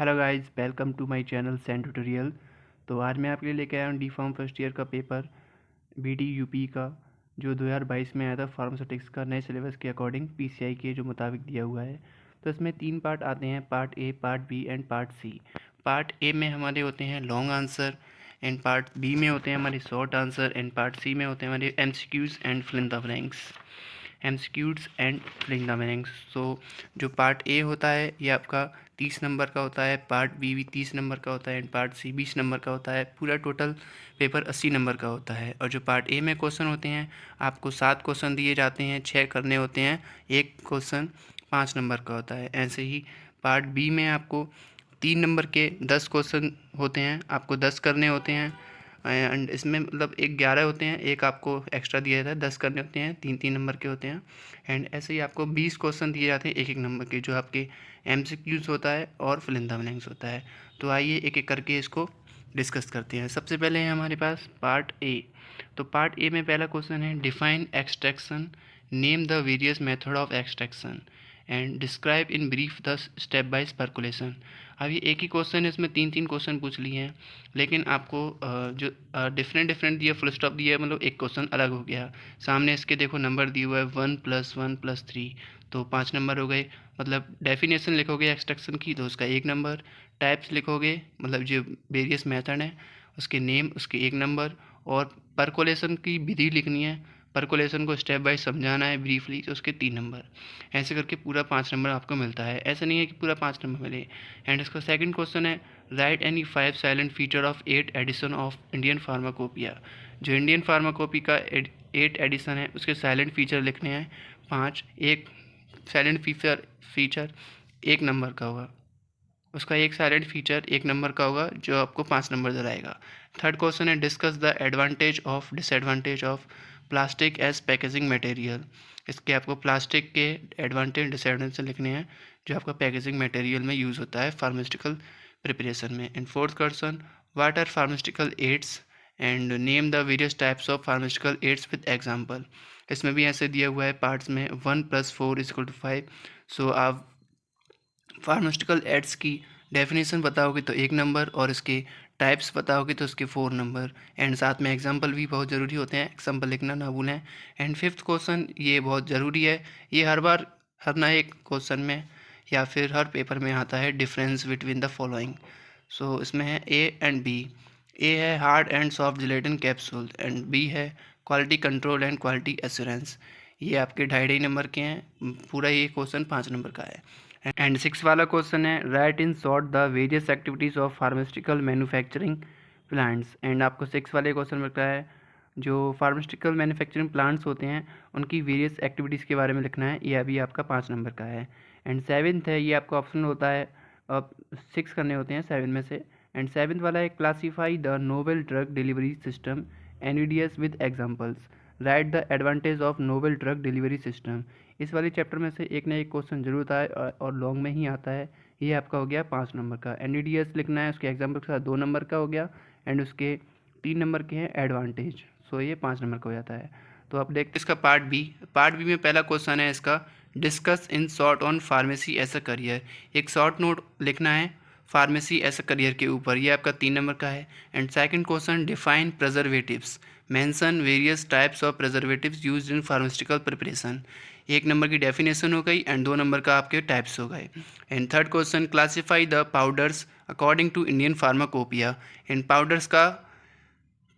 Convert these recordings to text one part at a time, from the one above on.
Hello guys, welcome to my channel Sain tutorial. तो आज मैं आपके लिए लेके आया हूँ डी फार्म फर्स्ट ईयर का पेपर बीडी यूपी का, जो 2022 में आया था फार्मास्यूटिक्स का नए सिलेबस के अकॉर्डिंग पीसीआई के जो मुताबिक दिया हुआ है। तो इसमें 3 पार्ट आते हैं, part A, part B and part C. Part A में हमारे होते हैं long answer and part B में होते हैं हमारे short answer and part C में होते हैं हमारे MCQs and fill in the blanks. MCQs and fill in the blanks. So जो पार्ट ए होता है ये आपका 30 नंबर का होता है, पार्ट बी भी 30 नंबर का होता है एंड पार्ट सी 20 नंबर का होता है। पूरा टोटल पेपर 80 नंबर का होता है। और जो पार्ट ए में क्वेश्चन होते हैं, आपको 7 क्वेश्चन दिए जाते हैं, 6 करने होते हैं, एक क्वेश्चन 5 नंबर का होता है। ऐसे ही पार्ट बी में आपको 3 नंबर के 10 क्वेश्चन होते हैं, आपको 10 करने होते हैं एंड इसमें मतलब एक 11 होते हैं, एक आपको एक्स्ट्रा दिया जाता है, 10 करने होते हैं, 3-3 नंबर के होते हैं। एंड ऐसे ही आपको 20 क्वेश्चन दिए जाते हैं 1-1 नंबर के, जो आपके एमसीक्यूज़ होता है और फिल इन द ब्लैंक्स होता है। तो आइए एक एक करके इसको डिस्कस करते हैं। सबसे पहले है हमारे पास पार्ट ए। तो पार्ट ए में पहला क्वेश्चन है define extraction, name the various method of extraction and describe in brief the step by percolation. अब ये एक ही क्वेश्चन है, इसमें 3-3 क्वेश्चन पूछ लिए हैं, लेकिन आपको जो डिफरेंट दिया, फुल स्टॉप दिया है, मतलब एक क्वेश्चन अलग हो गया। सामने इसके देखो नंबर दिया हुआ है 1 + 1 + 3, तो 5 नंबर हो गए। मतलब डेफिनेशन लिखोगे एक्सट्रैक्शन की तो उसका 1 नंबर, टाइप्स लिखोगे मतलब जो वेरियस मेथड हैं उसके नेम, उसके 1 नंबर, और परकोलेशन की विधि लिखनी है, परकोलेशन को स्टेप बाय समझाना है ब्रीफली, तो उसके 3 नंबर। ऐसे करके पूरा 5 नंबर आपको मिलता है। ऐसा नहीं है कि पूरा 5 नंबर मिले। एंड इसका सेकंड क्वेश्चन है write any 5 silent feature of 8 edition of Indian pharmacopoeia. जो इंडियन फार्माकोपी का 8 एडिशन है उसके साइलेंट फीचर लिखने हैं 5। एक साइलेंट फीचर 1 नंबर का होगा, उसका एक साइलेंट फीचर 1 नंबर का होगा, जो आपको 5 नंबर दिलाएगा। थर्ड क्वेश्चन है discuss the advantage of disadvantage of plastic as packaging material. इसके आपको प्लास्टिक के एडवांटेज डिसएडवांटेज लिखने हैं, जो आपका पैकेजिंग मटेरियल में यूज़ होता है फार्मास्यूटिकल प्रिपरेशन में। And fourth question what are pharmaceutical aids and name the various types of pharmaceutical aids with example. इसमें भी ऐसे दिया हुआ है पार्ट्स में 1 + 4 = 5। सो आप फार्मास्यूटिकल एड्स की डेफिनेशन बताओगे तो 1 नंबर, और इसके टाइप्स बताओगे तो उसके 4 नंबर। एंड साथ में एग्जाम्पल भी बहुत ज़रूरी होते हैं, एग्जाम्पल लिखना ना भूलें। एंड फिफ्थ क्वेश्चन ये बहुत ज़रूरी है, ये हर बार हर ना एक क्वेश्चन में या फिर हर पेपर में आता है, difference between the following. So इसमें है ए एंड बी। ए है hard and soft gelatin capsule and B है quality control and quality assurance. ये आपके 2.5 नंबर के हैं, पूरा ये क्वेश्चन 5 नंबर का है। एंड 6 वाला क्वेश्चन है right in short the various activities of pharmaceutical manufacturing plants. And आपको 6 वाले क्वेश्चन में लिखा है जो फार्मास्यूटिकल मैन्युफैक्चरिंग प्लांट्स होते हैं उनकी वेरियस एक्टिविटीज़ के बारे में लिखना है, ये अभी आपका 5 नंबर का है। एंड 7th है, ये आपका ऑप्शन होता है, अब 6 करने होते हैं 7 में से। एंड 7th वाला है classify the novel drug delivery system NDS with examples, right the advantage of novel drug delivery system. इस वाले चैप्टर में से एक ना एक क्वेश्चन जरूर आता है और लॉन्ग में ही आता है। ये आपका हो गया 5 नंबर का। NDS लिखना है, उसके एग्जाम्पल के साथ 2 नंबर का हो गया, एंड उसके 3 नंबर के हैं एडवांटेज। सो ये 5 नंबर का हो जाता है। तो आप देखते इसका पार्ट बी में पहला क्वेश्चन है इसका discuss in short on pharmacy as a career. एक शॉर्ट नोट लिखना है फार्मेसी एज अ करियर के ऊपर, ये आपका 3 नंबर का है। And second question define preservatives, mention various types of preservatives used in pharmaceutical preparation. 1 number की डेफिनेशन हो गई एंड 2 नंबर का आपके टाइप्स हो गए। And third question classify the powders according to Indian pharmacopoeia. And powders का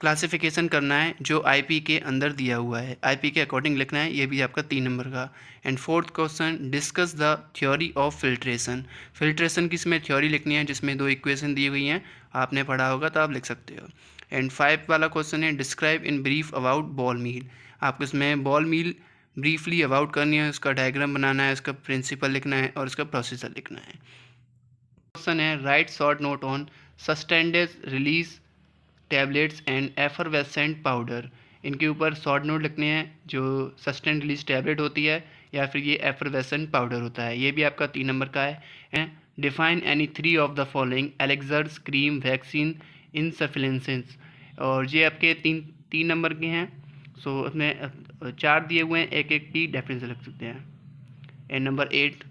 classification करना है जो आईपी के अंदर दिया हुआ है, आईपी के अकॉर्डिंग लिखना है, ये भी आपका 3 नंबर का। And fourth question discuss the theory of filtration. Filtration की इसमें थ्योरी लिखनी है, जिसमें 2 इक्वेशन दी हुई हैं, आपने पढ़ा होगा तो आप लिख सकते हो। एंड 5 वाला क्वेश्चन है describe in brief about ball mill. आपको इसमें बॉल मील ब्रीफली अबाउट करनी है, उसका डायग्राम बनाना है, उसका प्रिंसिपल लिखना है और उसका प्रोसीजर लिखना है। क्वेश्चन है write short note on sustained release tablets and effervescent powder. इनके ऊपर शॉर्ट नोट लिखने हैं, जो सस्टेन रिलीज टैबलेट होती है या फिर ये एफरवेसेंट पाउडर होता है, ये भी आपका 3 नंबर का है। Define any 3 of the following elixirs cream vaccine insufficiencies, और ये आपके तीन नंबर के हैं। सो उसमें 4 दिए हुए हैं, एक एक की डेफिनेशन लिख सकते हैं। And number 8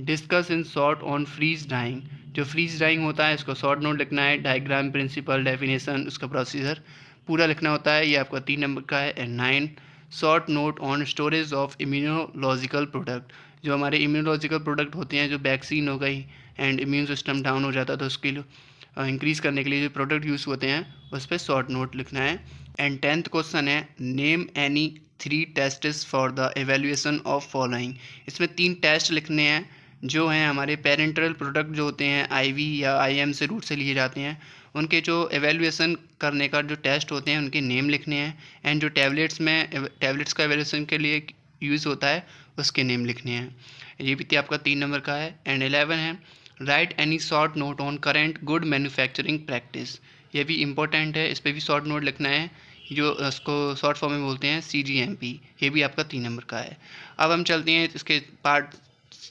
discuss in short on freeze drying. जो फ्रीज ड्राइंग होता है इसको शॉर्ट नोट लिखना है, डायग्राम, प्रिंसिपल, डेफिनेशन, उसका प्रोसीजर पूरा लिखना होता है, ये आपका 3 नंबर का है। And 9 short note on storage of immunological product, जो हमारे इम्यूनोलॉजिकल प्रोडक्ट होते हैं, जो वैक्सीन हो गई एंड इम्यून सिस्टम डाउन हो जाता है तो उसके लिए इंक्रीज़ करने के लिए जो प्रोडक्ट यूज़ होते हैं उस पर शॉर्ट नोट लिखना है। एंड 10th क्वेश्चन है name any 3 tests for the evaluation of following. इसमें 3 टेस्ट लिखने हैं जो हैं हमारे पेरेंटल प्रोडक्ट जो होते हैं आईवी या आईएम से रूट से लिए जाते हैं, उनके जो एवेल्यूएशन करने का जो टेस्ट होते हैं उनके नेम लिखने हैं। एंड जो टैबलेट्स का एवेल्यूएशन के लिए यूज़ होता है उसके नेम लिखने हैं। ये भी आपका 3 नंबर का है। एंड 11 है write any short note on current good manufacturing practice. ये भी इंपॉर्टेंट है, इस पर भी शॉर्ट नोट लिखना है, जो उसको शॉर्ट फॉर्म में बोलते हैं CGMP। ये भी आपका 3 नंबर का है। अब हम चलते हैं इसके पार्ट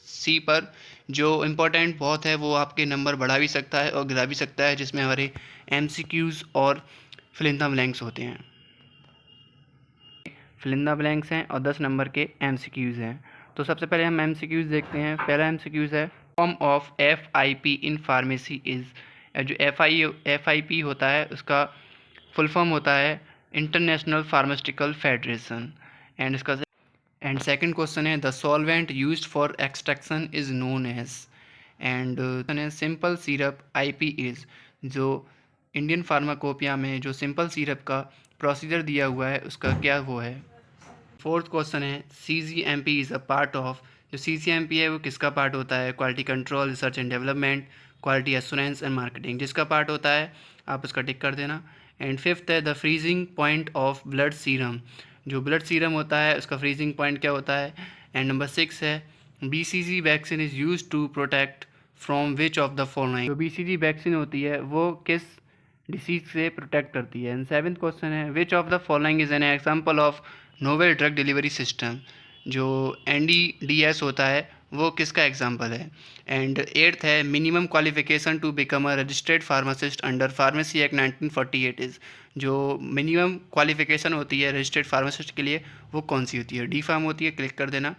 C पर, जो इम्पोर्टेंट बहुत है, वो आपके नंबर बढ़ा भी सकता है और गिरा भी सकता है, जिसमें हमारे MCQs और फिल इन द ब्लैंक्स होते हैं। फिल इन द ब्लैंक्स हैं और 10 नंबर के MCQs हैं। तो सबसे पहले हम MCQs देखते हैं। पहला MCQs है form of FIP in pharmacy is. जो FIP होता है उसका फुल फॉर्म होता है international pharmaceutical federation. And second question है the solvent used for extraction is known as. And simple syrup IP is. जो इंडियन फार्माकोपिया में जो सिंपल सिरप का प्रोसीजर दिया हुआ है उसका क्या वो है। फोर्थ क्वेश्चन है CGMP is a part of. जो CGMP है वो किसका पार्ट होता है। Quality control, research and development, quality assurance and marketing, जिसका पार्ट होता है आप उसका टिक कर देना। एंड फिफ्थ है the freezing point of blood serum. जो ब्लड सीरम होता है उसका फ्रीजिंग पॉइंट क्या होता है। एंड नंबर 6 है BCG vaccine is use to protect from which of the following. जो BCG वैक्सीन होती है वो किस डिसीज से प्रोटेक्ट करती है। एंड सेवन्थ क्वेश्चन है which of the following is an example of novel drug delivery system. जो NDDS होता है वो किसका एग्जाम्पल है। एंड एट्थ है minimum qualification to become a registered pharmacist under pharmacy act 1948 is. जो मिनिमम क्वालिफिकेशन होती है रजिस्टर्ड फार्मासिस्ट के लिए वो कौन सी होती है। D-Pharm होती है, क्लिक कर देना।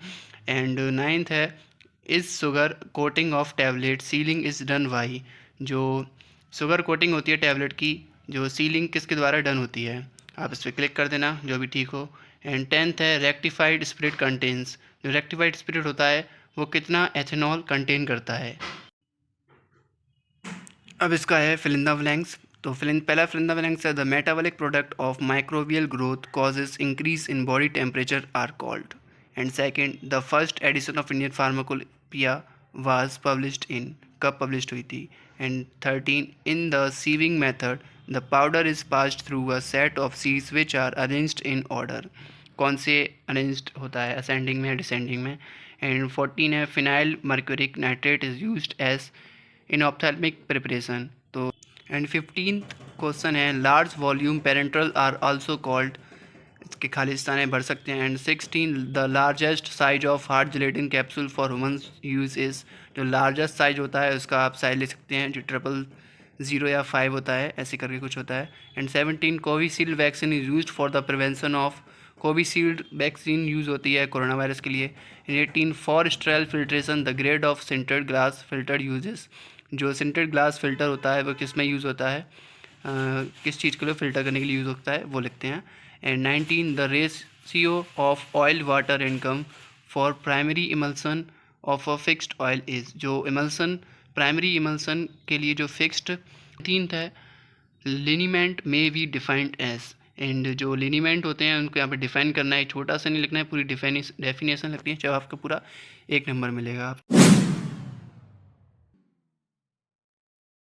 एंड नाइन्थ है is sugar coating of tablet ceiling is done by. जो शुगर कोटिंग होती है टैबलेट की, जो सीलिंग किसके द्वारा डन होती है, आप इस पर क्लिक कर देना जो भी ठीक हो। एंड 10th है रेक्टिफाइड स्पिरिट कंटेन्स। जो रेक्टिफाइड स्पिरिट होता है वो कितना एथेनॉल कंटेन करता है। अब इसका है फिल इन द ब्लैंक्स। तो पहला फिल इन द ब्लैंक्स है the metabolic product of microbial growth causes increase in body temperature are called. And second the first edition of Indian pharmacopoeia was published in, कब publish हुई थी। And 13 in the sieving method the powder is passed through a set of सीड्स which are arranged in order. कौन से arranged होता है, ascending में या डिसेंडिंग में। एंड 14 है phenyl mercuric nitrate is used as in ophthalmic preparation. तो एंड 15th क्वेश्चन है large volume parenteral are also called. इसके खालिस्तानें भर सकते हैं। And 16 the largest size of hard gelatin capsule for humans use is. जो largest size होता है उसका आप साइज ले सकते हैं, जो 000 या 5 होता है, ऐसे करके कुछ होता है। And 17 Covishield vaccine is use for the prevention of. Covishield vaccine use होती है कोरोना वायरस के लिए। 18 for sterile filtration the grade of sintered glass filter uses. जो सिंटेड ग्लास फिल्टर होता है वो किस में यूज़ होता है, किस चीज़ के लिए फ़िल्टर करने के लिए यूज़ होता है वो लिखते हैं। And 19 the ratio of oil water income for primary emulsion of a fixed oil is. जो इमल्सन प्राइमरी इमल्सन के लिए जो फिक्स्ड। 13th है लिनीमेंट में बी डिफाइंड एज। एंड जो लिनीमेंट होते हैं उनको यहाँ पे डिफाइन करना है, छोटा सा नहीं लिखना है, पूरी डेफिनेशन लिखनी है, जब आपका पूरा 1 नंबर मिलेगा आप।